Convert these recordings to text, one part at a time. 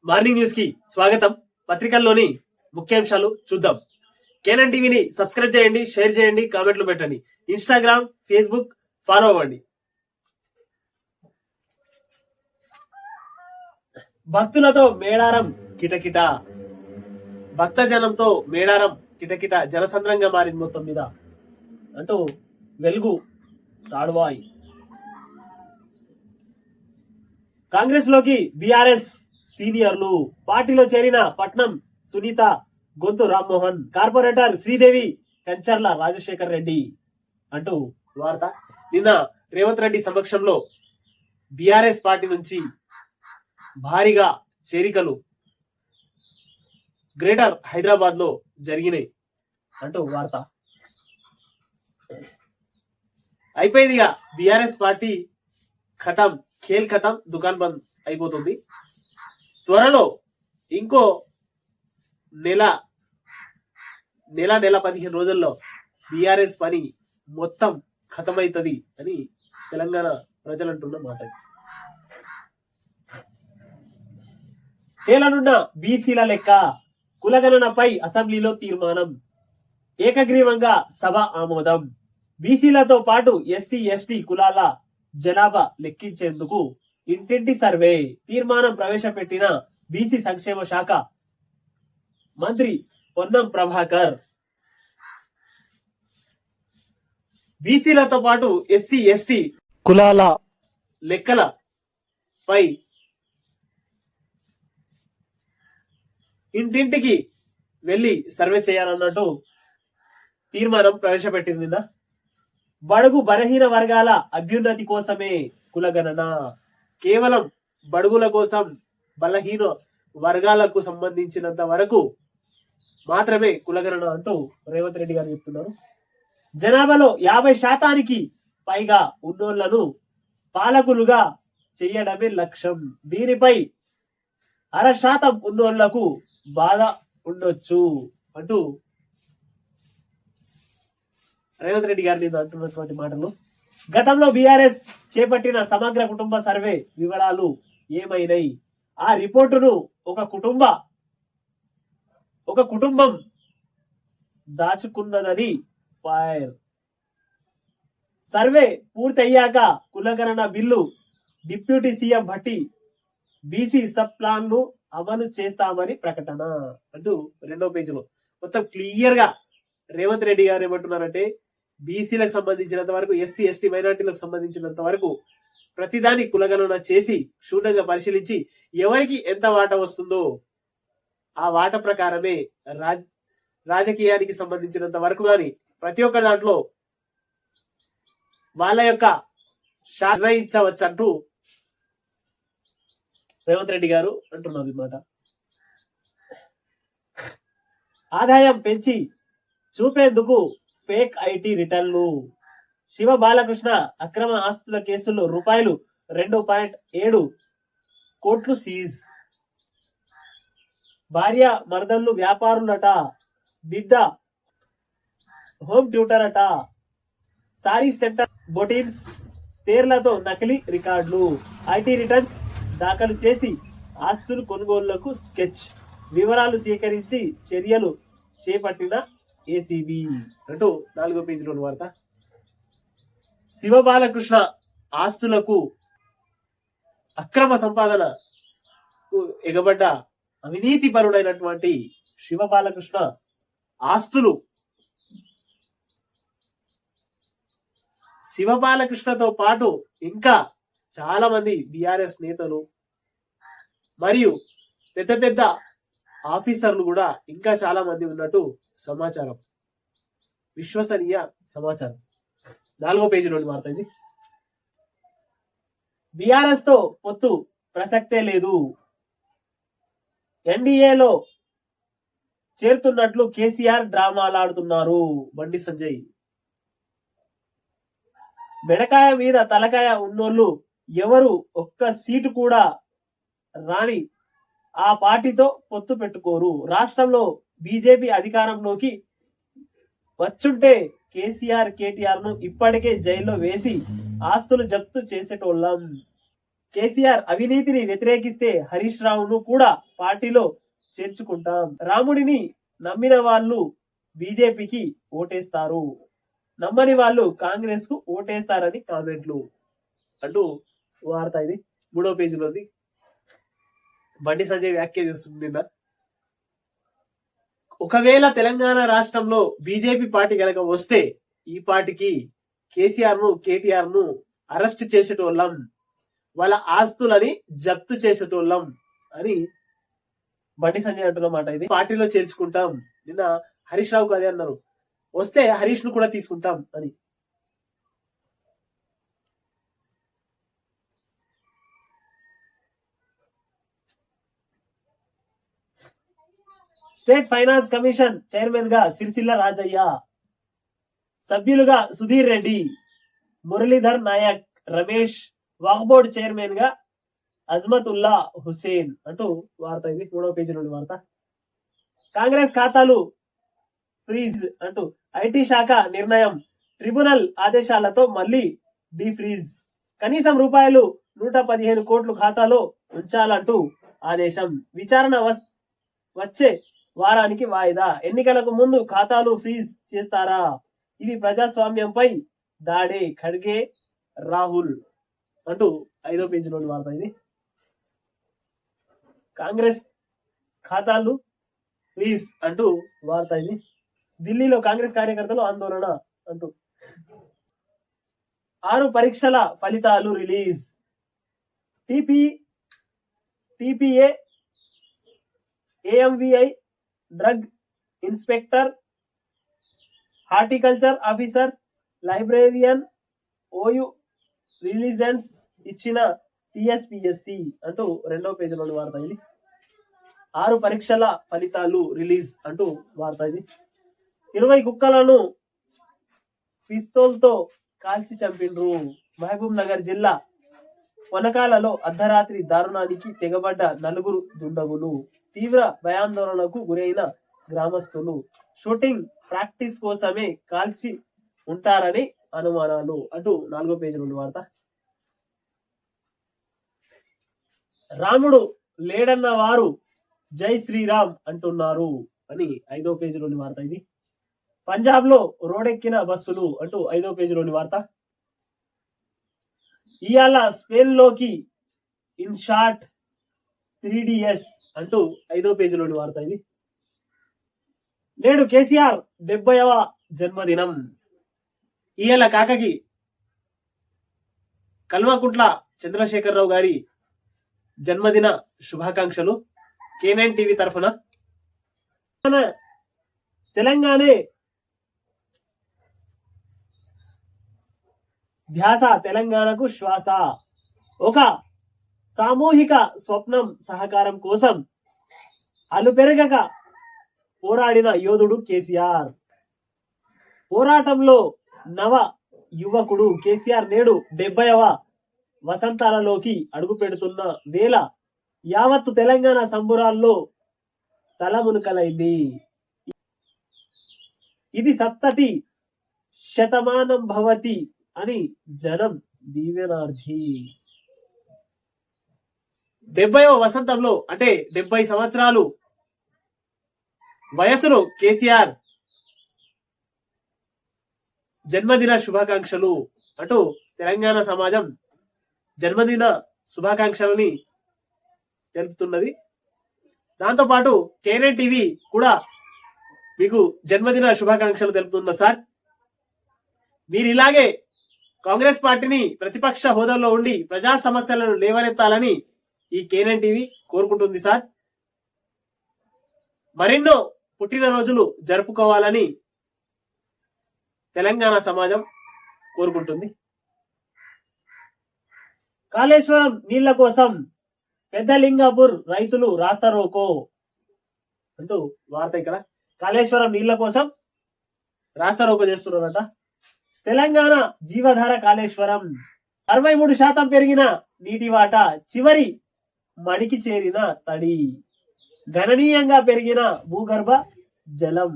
Morning news కి స్వాగతం. పత్రికల్లోని ముఖ్యాంశాలు చూద్దాం. కేనన్ టీవీని సబ్స్క్రైబ్ చేయండి, షేర్ చేయండి, కామెంట్లు పెట్టండి. ఇన్స్టాగ్రామ్, ఫేస్బుక్ ఫాలో అవ్వండి. భక్తులతో మేడారం కిటకిట. భక్తజనంతో మేడారం కిటకిట జనసంద్రంగా మారింది మొత్తం మీద అంటూ వెలుగు తాడువాయి. కాంగ్రెస్ లోకి బీఆర్ఎస్ సీనియర్లు. పార్టీలో చేరిన పట్నం సునీత, గొంతు రామ్మోహన్, కార్పొరేటర్ శ్రీదేవి, కంచర్ల రాజశేఖర్ రెడ్డి అంటూ వార్త. నిన్న రేవంత్ రెడ్డి సమక్షంలో బీఆర్ఎస్ పార్టీ నుంచి భారీగా చేరికలు గ్రేటర్ హైదరాబాద్ లో జరిగినాయి అంటూ వార్త. అయిపోయిందిగా బీఆర్ఎస్ పార్టీ ఖతం, ఖేల్ ఖతం, దుకాన్ బంద్ అయిపోతుంది. త్వరలో ఇంకో నెల 15 రోజుల్లో బీఆర్ఎస్ పని మొత్తం ఖతమైతుంది అని తెలంగాణ ప్రజలు అంటున్న మాట. తేలనున్న బీసీల లెక్క. కులగణనపై అసెంబ్లీలో తీర్మానం. ఏకగ్రీవంగా సభ ఆమోదం. బీసీలతో పాటు ఎస్సీ ఎస్టీ కులాల జనాభా లెక్కించేందుకు ఇంటింటి సర్వే తీర్మానం ప్రవేశపెట్టిన బీసీ సంక్షేమ శాఖ మంత్రి పొన్నం ప్రభాకర్. బీసీలతో పాటు ఎస్సీ ఎస్టీ కులాల లెక్కల పై ఇంటింటికి వెళ్లి సర్వే చేయాలన్నట్టు తీర్మానం ప్రవేశపెట్టింది. బడుగు బలహీన వర్గాల అభ్యున్నతి కోసమే కులగణన. కేవలం బడుగుల కోసం, బలహీన వర్గాలకు సంబంధించినంత వరకు మాత్రమే కులగణన అంటూ రేవంత్ రెడ్డి గారు చెప్తున్నారు. జనాభాలో 50% పైగా ఉన్నోళ్లను పాలకులుగా చేయడమే లక్ష్యం. దీనిపై 0.5% ఉన్నోళ్లకు బాధ ఉండొచ్చు అంటూ రేవంత్ రెడ్డి గారిని అంటున్నటువంటి మాటలు. గతంలో బీఆర్ఎస్ చేపట్టిన సమగ్ర కుటుంబ సర్వే వివరాలు ఏమైనాయి? ఆ రిపోర్టును ఒక కుటుంబం దాచుకున్నదని ఫైర్. సర్వే పూర్తయ్యాక కులగణన bill deputy CM Bhatti BC sub plan ను అమలు చేస్తామని ప్రకటన అంటూ 2వ పేజీలో మొత్తం క్లియర్ గా రేవంత్ రెడ్డి గారు ఏమంటున్నారంటే, బీసీలకు సంబంధించినంత వరకు, ఎస్సీ ఎస్టీ మైనార్టీలకు సంబంధించినంత వరకు ప్రతిదాని కులగణన చేసి క్షుణ్ణంగా పరిశీలించి ఎవరికి ఎంత వాటా వస్తుందో ఆ వాటా ప్రకారమే రాజకీయానికి సంబంధించినంత వరకు కానీ ప్రతి ఒక్క దాంట్లో వాళ్ళ యొక్క నిర్ణయించవచ్చంటూ రేవంత్ రెడ్డి గారు అంటున్నారు అన్నమాట. ఆదాయం పెంచి చూపేందుకు ఫేక్ ఐటీ రిటర్న్లు. శివ బాలకృష్ణ అక్రమ ఆస్తుల కేసుల్లో రూపాయలు 2.7 కోట్లు సీజ్. భార్య మరదళ్ళు వ్యాపారులట, బిడ్డ హోమ్ ట్యూటర్ అట. సారీ సెంటర్ బొటీన్స్ పేర్లతో నకిలీ రికార్డులు. ఐటీ రిటర్న్స్ దాఖలు చేసి ఆస్తులు కొనుగోళ్లకు స్కెచ్. వివరాలు సేకరించి చర్యలు చేపట్టిన ఏసీబీ అంటూ 4వ పేజీలోని వార్త. శివబాలకృష్ణ ఆస్తులకు అక్రమ సంపాదన ఎగబడ్డ అవినీతి పరుడైనటువంటి శివబాలకృష్ణ ఆస్తులు, శివబాలకృష్ణతో పాటు ఇంకా చాలా మంది బీఆర్ఎస్ నేతలు మరియు పెద్ద పెద్ద ఆఫీసర్లు కూడా ఇంకా చాలా మంది ఉన్నట్టు సమాచారం, విశ్వసనీయ సమాచారం. 4వ పేజీలోని వార్త ఇది. బీఆర్ఎస్ తో పొత్తు ప్రసక్తే లేదు. ఎన్డీఏలో చేరుతున్నట్లు కేసీఆర్ డ్రామాలాడుతున్నారు. బండి సంజయ్. మెడకాయ మీద తలకాయ ఉన్నోళ్ళు ఎవరు ఒక్క సీటు కూడా రాని ఆ పార్టీతో పొత్తు పెట్టుకోరు. రాష్ట్రంలో బీజేపీ అధికారంలోకి వచ్చుంటే కేసీఆర్, కేటీఆర్ ను ఇప్పటికే జైల్లో వేసి ఆస్తులు జప్తు చేసేటోళ్ళం. కేసీఆర్ అవినీతిని వ్యతిరేకిస్తే హరీష్ రావును కూడా పార్టీలో చేర్చుకుంటాం. రాముడిని నమ్మిన వాళ్ళు బీజేపీకి ఓటేస్తారు, నమ్మని వాళ్ళు కాంగ్రెస్ కు ఓటేస్తారని కామెంట్లు అంటూ వార్త. ఇది 3వ పేజీలోది. బండి సంజయ్ వ్యాఖ్య చేస్తుంది నిన్న. ఒకవేళ తెలంగాణ రాష్ట్రంలో బీజేపీ పార్టీ కనుక వస్తే ఈ పార్టీకి కేసీఆర్ ను కేటీఆర్ ను అరెస్ట్ చేసేటోళ్ళం, వాళ్ళ ఆస్తులని జప్తు చేసేటోళ్ళం అని బండి సంజయ్ అంటున్నమాట. ఇది పార్టీలో చేర్చుకుంటాం. నిన్న హరీష్ రావుకు అదే అన్నారు, వస్తే హరీష్ ను కూడా తీసుకుంటాం అని. స్టేట్ ఫైనాన్స్ కమిషన్ చైర్మన్ గా సిరిసిల్ల రాజయ్య, సభ్యులుగా సుధీర్ రెడ్డి, మురళీధర్ నాయక్, రమేష్, వక్ఫ్ బోర్డు చైర్మన్ గా అజ్మతుల్లా హుసేన్ అంటూ వార్త. ఇది 3వ పేజీ నుండి వార్త. కాంగ్రెస్ ఖాతాలు ఫ్రీజ్ అంటూ ఐటీ శాఖ నిర్ణయం, ట్రిబ్యునల్ ఆదేశాలతో మళ్లీ డీఫ్రీజ్, కనీసం రూపాయలు 115 కోట్లు ఖాతాలో ఉంచాలంటూ ఆదేశం, విచారణ వచ్చే వారానికి వాయిదా, ఎన్నికలకు ముందు ఖాతాలు ఫ్రీజ్ చేస్తారా, ఇది ప్రజాస్వామ్యంపై దాడే, ఖడ్గే రాహుల్ అంటూ 5వ పేజీలోని వార్త. ఇది కాంగ్రెస్ ఖాతాలు ఫ్రీజ్ అంటూ వార్త. ఇది ఢిల్లీలో కాంగ్రెస్ కార్యకర్తలు ఆందోళన అంటూ. 6 పరీక్షల ఫలితాలు release, TPA, AMVI, drug inspector, horticulture officer, librarian, OU రిలీజెన్స్ ఇచ్చిన టిఎస్పిఎస్సి అంటూ 2వ పేజీలోని వార్త. ఇది 6 పరీక్షల ఫలితాలు రిలీజ్ అంటూ వార్త. ఇది 20 కుక్కలను పిస్తోల్తో కాల్చి చంపిండ్రు, మహబూబ్ నగర్ జిల్లా పొనకాలలో అర్ధరాత్రి దారుణానికి తెగబడ్డ 4 దుండగులు, తీవ్ర భయాందోళనకు గురైన గ్రామస్తులు, షూటింగ్ ప్రాక్టీస్ కోసమే కాల్చి ఉంటారని అనుమానాలు అంటూ 4వ పేజీ నుండి వార్త. రాముడు లేడన్న వారు జై శ్రీరామ్ అంటున్నారు అని 5వ పేజీలోని వార్త. ఇది పంజాబ్ లో రోడెక్కిన బస్సులు అంటూ 5వ పేజీలోని వార్త. ఇయాల స్పెయిన్ లోకి ఇన్ షార్ట్ 3DS అంటూ 5వ పేజీలోని వార్త. ఇది నేడు కేసీఆర్ 70వ జన్మదినం. ఇయాల కాకకి కల్వకుంట్ల చంద్రశేఖరరావు గారి జన్మదిన శుభాకాంక్షలు K9 టీవీ తరఫున. తెలంగాణే ధ్యాస, తెలంగాణకు శ్వాస, ఒక సామూహిక స్వప్నం సహకారం కోసం అలుపెరగక పోరాడిన యోధుడు కేసీఆర్. పోరాటంలో నవ యువకుడు కేసీఆర్ నేడు 70వ వసంతాలలోకి అడుగు పెడుతున్న వేళ యావత్తు తెలంగాణ సంబురాల్లో తలమునకలైంది. ఇది సప్తతి శతమానం భవతి అని జనం దీవెనార్థి. 70వ వసంతంలో అంటే 70 సంవత్సరాలు వయసులో కేసీఆర్ జన్మదిన శుభాకాంక్షలు అంటూ తెలంగాణ సమాజం జన్మదిన శుభాకాంక్షలని తెలుపుతున్నది. దాంతోపాటు K9 టీవీ కూడా మీకు జన్మదిన శుభాకాంక్షలు తెలుపుతున్నా సార్. మీరు ఇలాగే కాంగ్రెస్ పార్టీని ప్రతిపక్ష హోదాలో ఉండి ప్రజా సమస్యలను లేవనెత్తాలని ఈ K9 టీవీ కోరుకుంటుంది సార్. మరెన్నో పుట్టినరోజులు జరుపుకోవాలని తెలంగాణ సమాజం కోరుకుంటుంది. కాళేశ్వరం నీళ్ల కోసం పెద్దలింగాపూర్ రైతులు రాస్తారోకో అంటూ వార్త. ఇక్కడ కాళేశ్వరం నీళ్ల కోసం రాస్తారోకో చేస్తున్నారట. తెలంగాణ జీవధార కాళేశ్వరం 63% పెరిగిన నీటి వాటా, చివరి మడికి చేరిన తడి, గణనీయంగా పెరిగిన భూగర్భ జలం,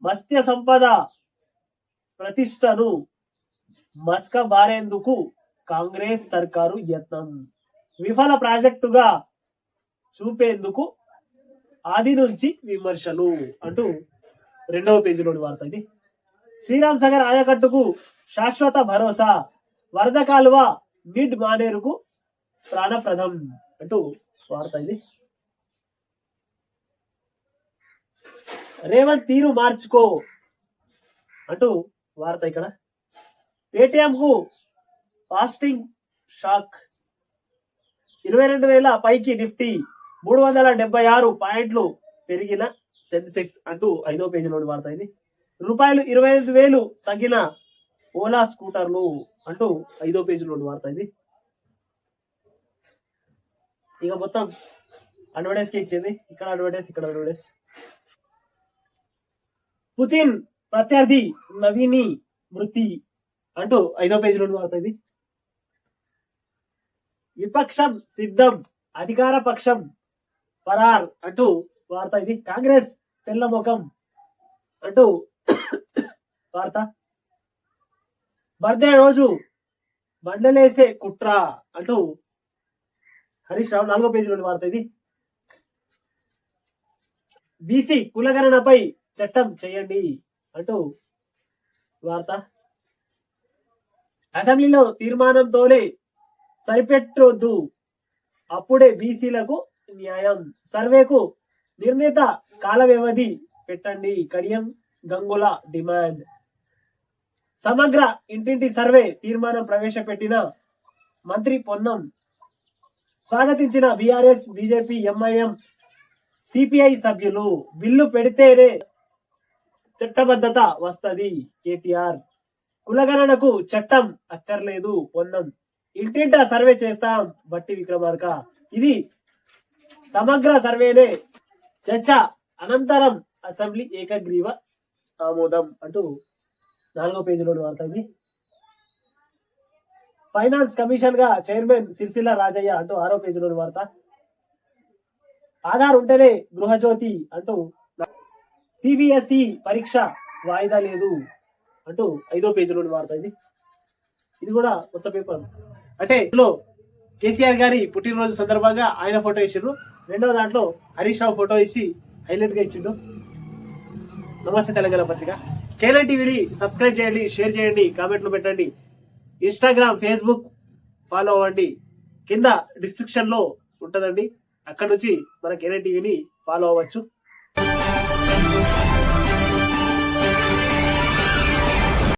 మత్స్య సంపద ప్రతిష్టను మస్క బారేందుకు కాంగ్రెస్ సర్కారు యత్నం. విఫల ప్రాజెక్టుగా చూపేందుకు ఆది నుంచి విమర్శలు అంటూ 2వ పేజీలోని వార్త ఇది. శ్రీరామ్ సాగర్ ఆయకట్టుకు శాశ్వత భరోసా, వరద కాలువ మిడ్ మానేరుకు ప్రాణప్రదం అంటూ వార్త ఇది. రేవంత్ తీరు మార్చుకో అంటూ వార్త ఇక్కడ. పేటిఎం కు ఫాస్టింగ్ షాక్, 22,000 పైకి నిఫ్టీ, 376 పాయింట్లు పెరిగిన సెన్సెక్స్ అంటూ 5వ పేజీలోని వార్త ఇది. రూపాయలు 25,000 తగ్గిన ఓలా స్కూటర్లు అంటూ 5వ పేజీలోని వార్త ఇది. ఇక మొత్తం అడ్వర్టైజ్ కి ఇచ్చింది. ఇక్కడ అడ్వర్టైజ్, ఇక్కడ అడ్వర్టైజ్. పుతిన్ ప్రత్యర్థి నవీని మృతి అంటూ 5వ పేజీలోని వార్త ఇది. విపక్షం సిద్ధం, అధికార పక్షం పరార్ అంటూ వార్త ఇది. కాంగ్రెస్ తెల్లముఖం అంటూ వార్త. బర్త్డే రోజు బండలేసే కుట్ర అంటూ హరీష్ రావు 4వ పేజీలోని వార్త ఇది. బీసీ కులగణనపై చట్టం చేయండి అంటూ వార్త. అసెంబ్లీలో తీర్మానంతోనే సరిపెట్టొద్దు, అప్పుడే బీసీలకు న్యాయం, సర్వేకు నిర్ణీత కాల వ్యవధి పెట్టండి, కడియం గంగుల డిమాండ్. సమగ్ర ఇంటింటి సర్వే తీర్మానం ప్రవేశపెట్టిన మంత్రి పొన్నం, స్వాగతించిన బీఆర్ఎస్, బీజేపీ, ఎంఐఎం, సిపిఐ సభ్యులు. బిల్లు పెడితేనే చట్టబద్ధత వస్తది కేటీఆర్. కులగణనకు చట్టం అక్కర్లేదు పొన్నం. ఇంటింట సర్వే చేస్తాం బట్టి విక్రమార్క. ఇది సమగ్ర సర్వేనే, చర్చ అనంతరం అసెంబ్లీ ఏకగ్రీవ ఆమోదం అంటూ 4వ పేజీలోని వార్త ఇది. ఫైనాన్స్ కమిషన్ గా చైర్మన్ సిరిసిల్ల రాజయ్య అంటూ 6వ పేజీలోని వార్త. ఆధార్ ఉంటేనే గృహజ్యోతి అంటూ సిబిఎస్ఈ పరీక్ష వాయిదా లేదు అంటూ 5వ పేజీలోని వార్త ఇది. ఇది కూడా కొత్త పేపర్. అంటే ఇందులో కేసీఆర్ గారి పుట్టినరోజు సందర్భంగా ఆయన ఫోటో ఇచ్చిండ్రు. 2వ దాంట్లో హరీష్ రావు ఫోటో ఇచ్చి హైలైట్ గా ఇచ్చిండు. నమస్తే తెలంగాణ పత్రిక. కేఎల్ఎన్ టీవీని సబ్స్క్రైబ్ చేయండి, షేర్ చేయండి, కామెంట్లు పెట్టండి. ఇన్స్టాగ్రామ్, ఫేస్బుక్ ఫాలో అవ్వండి. కింద డిస్క్రిప్షన్ లో ఉంటుందండి, అక్కడ నుంచి మన కేఎల్ఎన్ టీవీని ఫాలో అవ్వచ్చు.